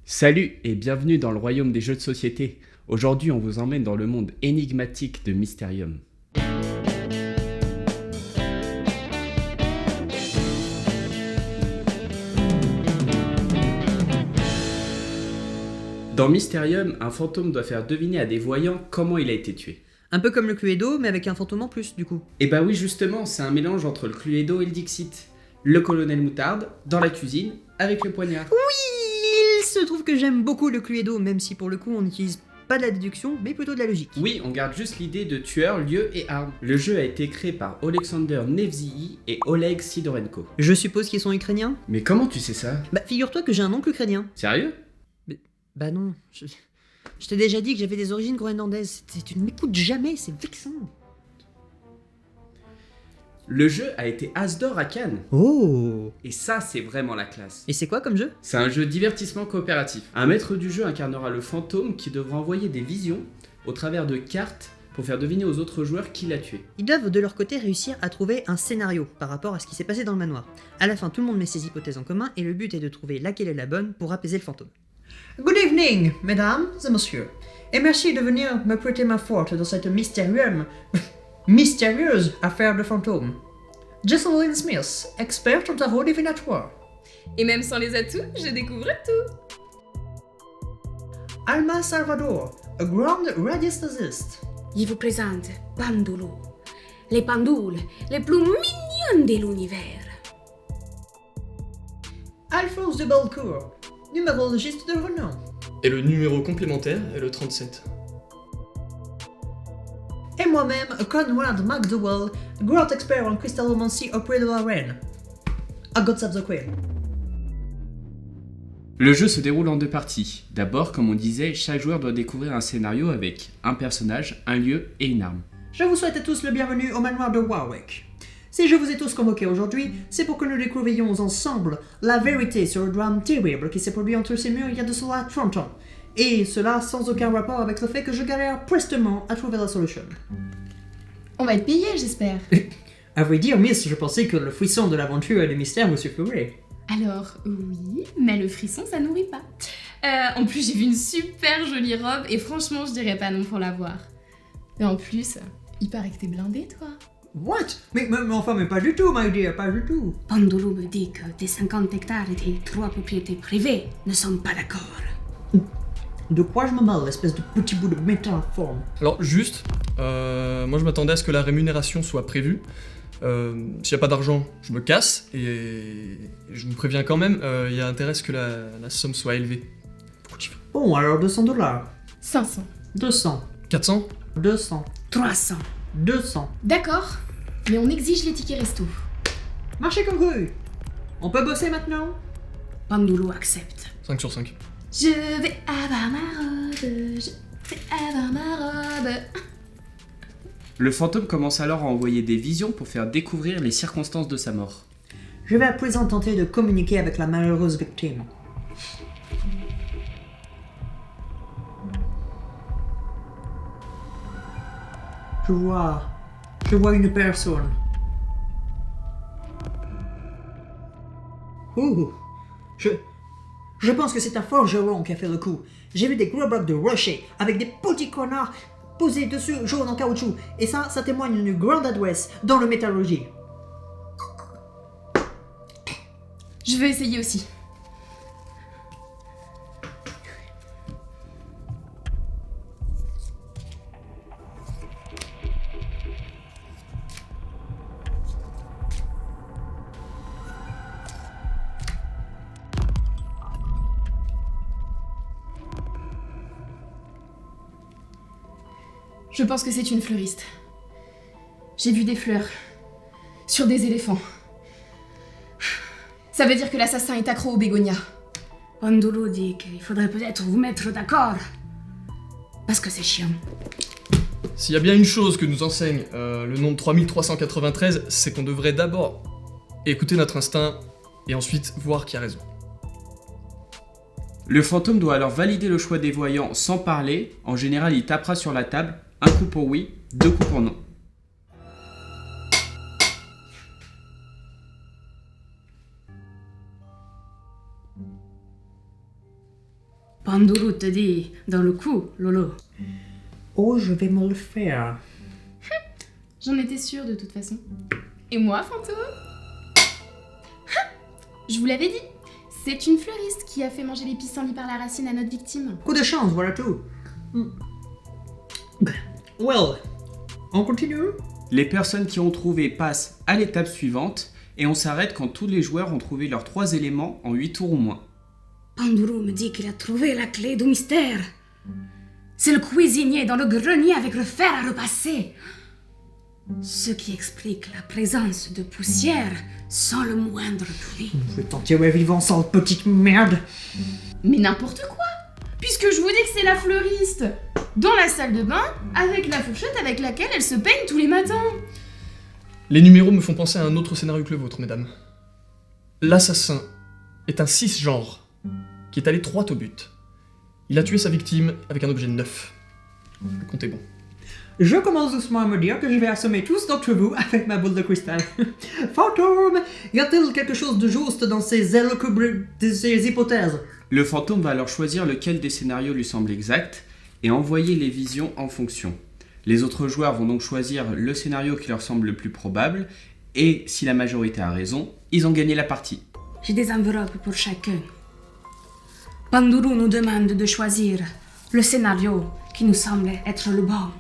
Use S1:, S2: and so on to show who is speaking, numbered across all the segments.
S1: Salut et bienvenue dans le royaume des jeux de société. Aujourd'hui, on vous emmène dans le monde énigmatique de Mysterium. Dans Mysterium, un fantôme doit faire deviner à des voyants comment il a été tué.
S2: Un peu comme le Cluedo, mais avec un fantôme en plus, du coup.
S1: Et bah oui, justement, c'est un mélange entre le Cluedo et le Dixit. Le colonel Moutarde, dans la cuisine, avec le poignard.
S2: Il se trouve que j'aime beaucoup le Cluedo, même si pour le coup on n'utilise pas de la déduction, mais plutôt de la logique.
S1: Oui, on garde juste l'idée de tueur, lieu et arme. Le jeu a été créé par Alexander Nevsky et Oleg Sidorenko.
S2: Je suppose qu'ils sont ukrainiens.
S1: Mais comment tu sais ça?
S2: Bah figure-toi que j'ai un oncle ukrainien.
S1: Sérieux?
S2: Bah non, je t'ai déjà dit que j'avais des origines groenlandaises. Tu ne m'écoutes jamais, c'est vexant.
S1: Le jeu a été As d'or à Cannes.
S2: Oh.
S1: Et ça, c'est vraiment la classe.
S2: Et c'est quoi comme jeu?
S1: C'est un jeu divertissement coopératif. Un maître du jeu incarnera le fantôme qui devra envoyer des visions au travers de cartes pour faire deviner aux autres joueurs qui l'a tué.
S2: Ils doivent de leur côté réussir à trouver un scénario par rapport à ce qui s'est passé dans le manoir. À la fin, tout le monde met ses hypothèses en commun et le but est de trouver laquelle est la bonne pour apaiser le fantôme.
S3: Good evening, mesdames et messieurs, et merci de venir me prêter main forte dans cette mystérieuse affaire de fantôme. Jesselyn Smith, experte en tarot divinatoire.
S4: Et même sans les atouts, je découvre tout.
S3: Alma Salvador, a grand radiesthésiste.
S4: Je vous présente Pandulu, les pendules les plus mignonnes de l'univers.
S3: Alphonse de Belcourt, numérologiste de renom.
S5: Et le numéro complémentaire est le 37.
S3: Et moi-même, Conrad McDowell, grand expert en cristallomancie auprès de la reine. A God save the Queen.
S1: Le jeu se déroule en deux parties. D'abord, comme on disait, chaque joueur doit découvrir un scénario avec un personnage, un lieu et une arme.
S3: Je vous souhaite à tous le bienvenu au manoir de Warwick. Si je vous ai tous convoqués aujourd'hui, c'est pour que nous découvrions ensemble la vérité sur le drame terrible qui s'est produit entre ces murs il y a de cela 30 ans. Et cela sans aucun rapport avec le fait que je galère prestement à trouver la solution.
S6: On va être payé, j'espère.
S3: À vrai dire, Miss, je pensais que le frisson de l'aventure et du mystère vous suffirait.
S6: Alors, oui, mais le frisson, ça nourrit pas. En plus, j'ai vu une super jolie robe et franchement, je dirais pas non pour la voir. Mais en plus, il paraît que t'es blindé, toi.
S3: What? Mais enfin, mais pas du tout, my dear, pas du tout.
S4: Pandulu me dit que tes 50 hectares et tes 3 propriétés privées ne sont pas d'accord.
S3: De quoi je me mêle, espèce de petit bout de métaphore?
S5: Alors juste, moi je m'attendais à ce que la rémunération soit prévue. S'il n'y a pas d'argent, je me casse et je vous préviens quand même, il y a intérêt à ce que la somme soit élevée.
S3: Bon, alors $200.
S6: 500.
S3: 200.
S5: 400
S3: 200.
S4: 300.
S3: 200.
S6: D'accord, mais on exige les tickets resto.
S3: Marché conclu. On peut bosser maintenant?
S4: Pandulu accepte.
S5: 5 sur 5.
S6: Je vais avoir ma robe, je vais avoir ma robe.
S1: Le fantôme commence alors à envoyer des visions pour faire découvrir les circonstances de sa mort.
S3: Je vais à présent tenter de communiquer avec la malheureuse victime. Je vois une personne. Ouh, je pense que c'est un forgeron qui a fait le coup. J'ai vu des gros blocs de rocher avec des petits connards posés dessus jaune en caoutchouc. Et ça témoigne d'une grande adresse dans le métallurgie.
S6: Je vais essayer aussi. Je pense que c'est une fleuriste. J'ai vu des fleurs sur des éléphants. Ça veut dire que l'assassin est accro aux bégonias.
S4: Pandulu dit qu'il faudrait peut-être vous mettre d'accord. Parce que c'est chiant.
S5: S'il y a bien une chose que nous enseigne le nombre 3393, c'est qu'on devrait d'abord écouter notre instinct et ensuite voir qui a raison.
S1: Le fantôme doit alors valider le choix des voyants sans parler. En général, il tapera sur la table, un coup pour oui, deux coups pour non.
S4: Panduru te dit dans le cou, Lolo.
S3: Oh, je vais me le faire.
S6: J'en étais sûre de toute façon. Et moi, fantôme? Je vous l'avais dit, c'est une fleuriste qui a fait manger les pissenlits par la racine à notre victime.
S3: Coup de chance, voilà tout. Well, on continue?
S1: Les personnes qui ont trouvé passent à l'étape suivante et on s'arrête quand tous les joueurs ont trouvé leurs 3 éléments en 8 tours ou moins.
S4: Panduru me dit qu'il a trouvé la clé du mystère. C'est le cuisinier dans le grenier avec le fer à repasser. Ce qui explique la présence de poussière sans le moindre bruit.
S3: Je vais t'en tirer vivant, sale petite merde.
S6: Mais n'importe quoi! Puisque je vous dis que c'est la fleuriste dans la salle de bain avec la fourchette avec laquelle elle se peigne tous les matins.
S5: Les numéros me font penser à un autre scénario que le vôtre, mesdames. L'assassin est un cisgenre qui est allé droit au but. Il a tué sa victime avec un objet neuf. Le compte est bon.
S3: Je commence doucement à me dire que je vais assommer tous d'entre vous avec ma boule de cristal. Fantôme, y a-t-il quelque chose de juste dans ces hypothèses?
S1: Le fantôme va alors choisir lequel des scénarios lui semble exact et envoyer les visions en fonction. Les autres joueurs vont donc choisir le scénario qui leur semble le plus probable et si la majorité a raison, ils ont gagné la partie.
S4: J'ai des enveloppes pour chacun. Panduru nous demande de choisir le scénario qui nous semble être le bon.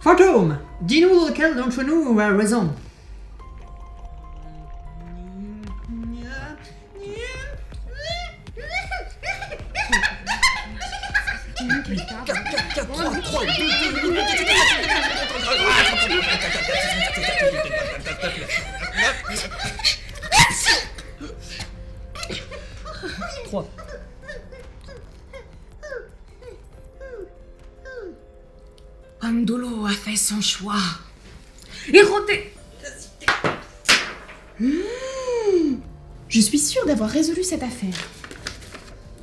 S3: Fantôme, dis-nous lequel d'entre nous a raison.
S4: Pandulu a fait son choix. Érodé.
S6: Je suis sûre d'avoir résolu cette affaire.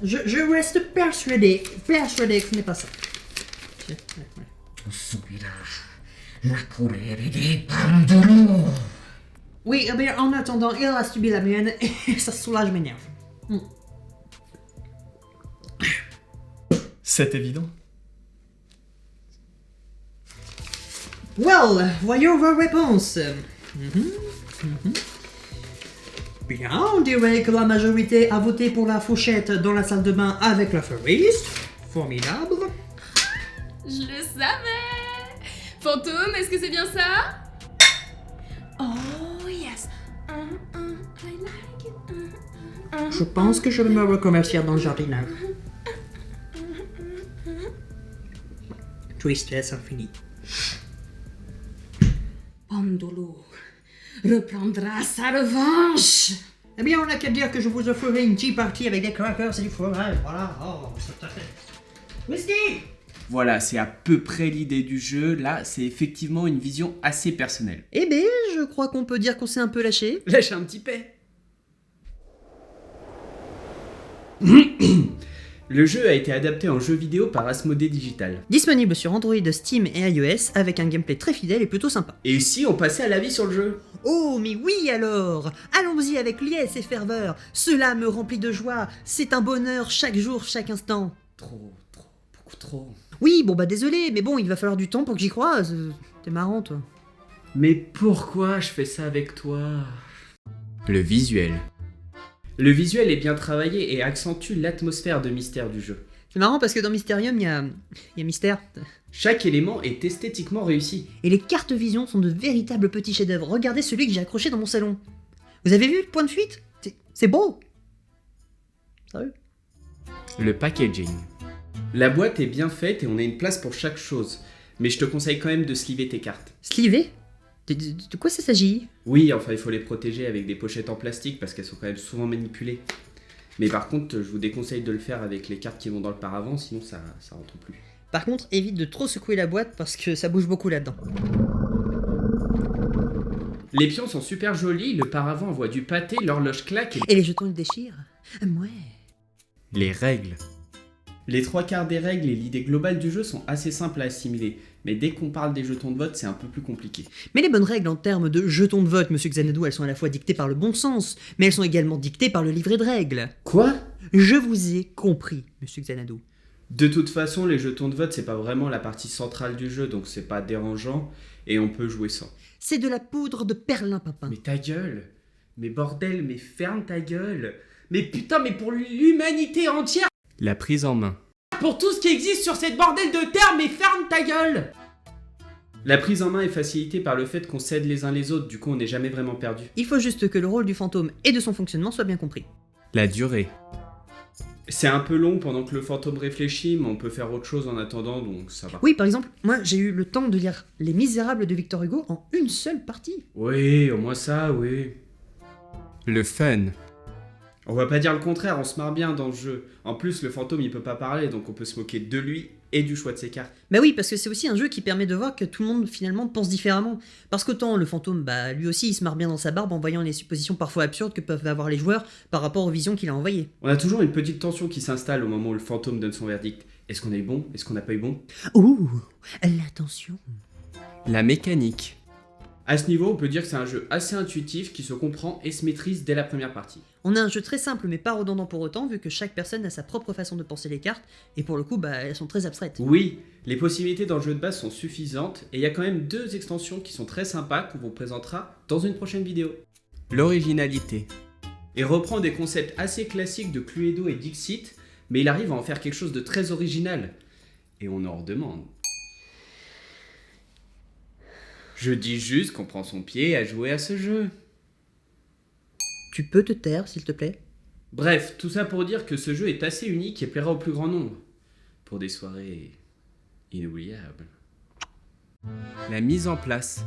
S3: Je reste persuadé que ce n'est pas ça. Oui, eh bien, en attendant, il a subi la mienne et ça soulage mes nerfs.
S5: C'est évident.
S3: Well, voyons vos réponses. Bien, on dirait que la majorité a voté pour la fourchette dans la salle de bain avec la fleuriste. Formidable.
S6: Je le savais! Fantôme, est-ce que c'est bien ça? Oh yes! I like it.
S3: Je pense que je vais me reconvertir dans le jardinage. Tristesse infinie.
S4: Pandulu reprendra sa revanche.
S3: Eh bien, on n'a qu'à dire que je vous offrirai une tea party avec des crackers et du fromage. Voilà. Oh, c'est tout à fait. Whisky!
S1: Voilà, c'est à peu près l'idée du jeu. Là, c'est effectivement une vision assez personnelle.
S2: Eh ben, je crois qu'on peut dire qu'on s'est un peu lâché.
S1: Lâche un petit paix. Le jeu a été adapté en jeu vidéo par Asmodée Digital.
S2: Disponible sur Android, Steam et iOS avec un gameplay très fidèle et plutôt sympa.
S1: Et si on passait à l'avis sur le jeu?
S2: Oh, mais oui alors! Allons-y avec liesse et ferveur. Cela me remplit de joie. C'est un bonheur chaque jour, chaque instant.
S1: Trop, beaucoup trop.
S2: Oui, bon bah désolé, mais bon, il va falloir du temps pour que j'y croise. T'es marrant, toi.
S1: Mais pourquoi je fais ça avec toi? Le visuel. Le visuel est bien travaillé et accentue l'atmosphère de mystère du jeu.
S2: C'est marrant parce que dans Mysterium, il y a mystère.
S1: Chaque élément est esthétiquement réussi.
S2: Et les cartes vision sont de véritables petits chefs-d'œuvre. Regardez celui que j'ai accroché dans mon salon. Vous avez vu le point de fuite? C'est beau. Sérieux?
S1: Le packaging. La boîte est bien faite et on a une place pour chaque chose. Mais je te conseille quand même de sliver tes cartes.
S2: Slivé? De quoi ça s'agit?
S1: Oui, enfin il faut les protéger avec des pochettes en plastique parce qu'elles sont quand même souvent manipulées. Mais par contre, je vous déconseille de le faire avec les cartes qui vont dans le paravent, sinon ça rentre plus.
S2: Par contre, évite de trop secouer la boîte parce que ça bouge beaucoup là-dedans.
S1: Les pions sont super jolis, le paravent envoie du pâté, l'horloge claque
S2: Et les jetons ils déchirent? Ouais.
S1: Les règles. Les 3/4 des règles et l'idée globale du jeu sont assez simples à assimiler, Mais dès qu'on parle des jetons de vote, c'est un peu plus compliqué.
S2: Mais les bonnes règles en termes de jetons de vote, monsieur Xanadu, elles sont à la fois dictées par le bon sens, mais elles sont également dictées par le livret de règles.
S1: Quoi?
S2: Je vous ai compris, monsieur Xanadu.
S1: De toute façon, les jetons de vote, c'est pas vraiment la partie centrale du jeu, donc c'est pas dérangeant, et on peut jouer sans.
S2: C'est de la poudre de perlimpinpin.
S1: Mais ta gueule! Mais bordel, mais ferme ta gueule! Mais putain, mais pour l'humanité entière! La prise en main. Pour tout ce qui existe sur cette bordel de terre, mais ferme ta gueule! La prise en main est facilitée par le fait qu'on s'aide les uns les autres, du coup on n'est jamais vraiment perdu.
S2: Il faut juste que le rôle du fantôme et de son fonctionnement soit bien compris.
S1: La durée. C'est un peu long pendant que le fantôme réfléchit, mais on peut faire autre chose en attendant, donc ça va.
S2: Oui, par exemple, moi j'ai eu le temps de lire Les Misérables de Victor Hugo en une seule partie.
S1: Oui, au moins ça, oui. Le fun. On va pas dire le contraire, on se marre bien dans le jeu. En plus, le fantôme il peut pas parler, donc on peut se moquer de lui et du choix de ses cartes.
S2: Bah oui, parce que c'est aussi un jeu qui permet de voir que tout le monde finalement pense différemment. Parce qu'autant le fantôme, bah lui aussi il se marre bien dans sa barbe en voyant les suppositions parfois absurdes que peuvent avoir les joueurs par rapport aux visions qu'il a envoyées.
S1: On a toujours une petite tension qui s'installe au moment où le fantôme donne son verdict. Est-ce qu'on a eu bon? Est-ce qu'on n'a pas eu bon?
S2: Ouh, l'attention.
S1: La mécanique. À ce niveau, on peut dire que c'est un jeu assez intuitif qui se comprend et se maîtrise dès la première partie.
S2: On a un jeu très simple mais pas redondant pour autant, vu que chaque personne a sa propre façon de penser les cartes, et pour le coup, bah elles sont très abstraites.
S1: Oui, les possibilités dans le jeu de base sont suffisantes, et il y a quand même 2 extensions qui sont très sympas qu'on vous présentera dans une prochaine vidéo. L'originalité. Il reprend des concepts assez classiques de Cluedo et Dixit, mais il arrive à en faire quelque chose de très original. Et on en redemande. Je dis juste qu'on prend son pied à jouer à ce jeu.
S2: Tu peux te taire, s'il te plaît?
S1: Bref, tout ça pour dire que ce jeu est assez unique et plaira au plus grand nombre. Pour des soirées inoubliables. La mise en place.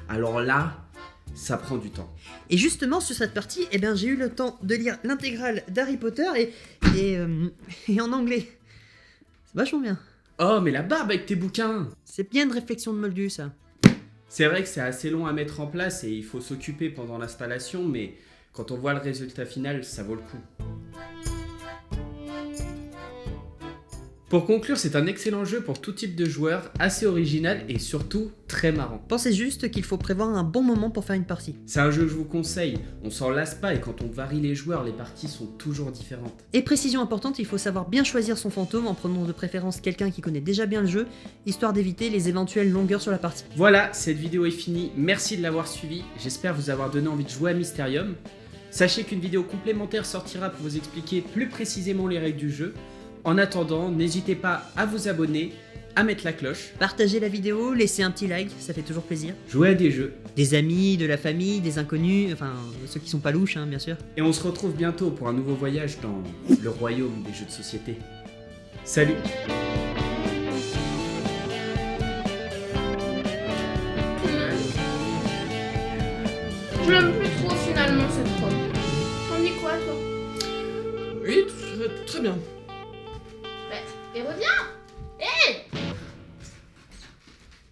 S1: Alors là, ça prend du temps.
S2: Et justement, sur cette partie, eh ben, j'ai eu le temps de lire l'intégrale d'Harry Potter et en anglais. C'est vachement bien.
S1: Oh, mais la barbe avec tes bouquins!
S2: C'est bien une réflexion de Moldu, ça.
S1: C'est vrai que c'est assez long à mettre en place et il faut s'occuper pendant l'installation, mais quand on voit le résultat final, ça vaut le coup. Pour conclure, c'est un excellent jeu pour tout type de joueur, assez original et surtout très marrant.
S2: Pensez juste qu'il faut prévoir un bon moment pour faire une partie.
S1: C'est un jeu que je vous conseille, on s'en lasse pas et quand on varie les joueurs, les parties sont toujours différentes.
S2: Et précision importante, il faut savoir bien choisir son fantôme en prenant de préférence quelqu'un qui connaît déjà bien le jeu, histoire d'éviter les éventuelles longueurs sur la partie.
S1: Voilà, cette vidéo est finie, merci de l'avoir suivie, j'espère vous avoir donné envie de jouer à Mysterium. Sachez qu'une vidéo complémentaire sortira pour vous expliquer plus précisément les règles du jeu. En attendant, n'hésitez pas à vous abonner, à mettre la cloche.
S2: Partagez la vidéo, laissez un petit like, ça fait toujours plaisir.
S1: Jouez à des jeux.
S2: Des amis, de la famille, des inconnus, enfin ceux qui sont pas louches, hein, bien sûr.
S1: Et on se retrouve bientôt pour un nouveau voyage dans le royaume des jeux de société. Salut!
S6: Je l'aime plus trop finalement cette robe. T'en dis quoi toi?
S5: Oui, très bien.
S6: Et reviens! Hé!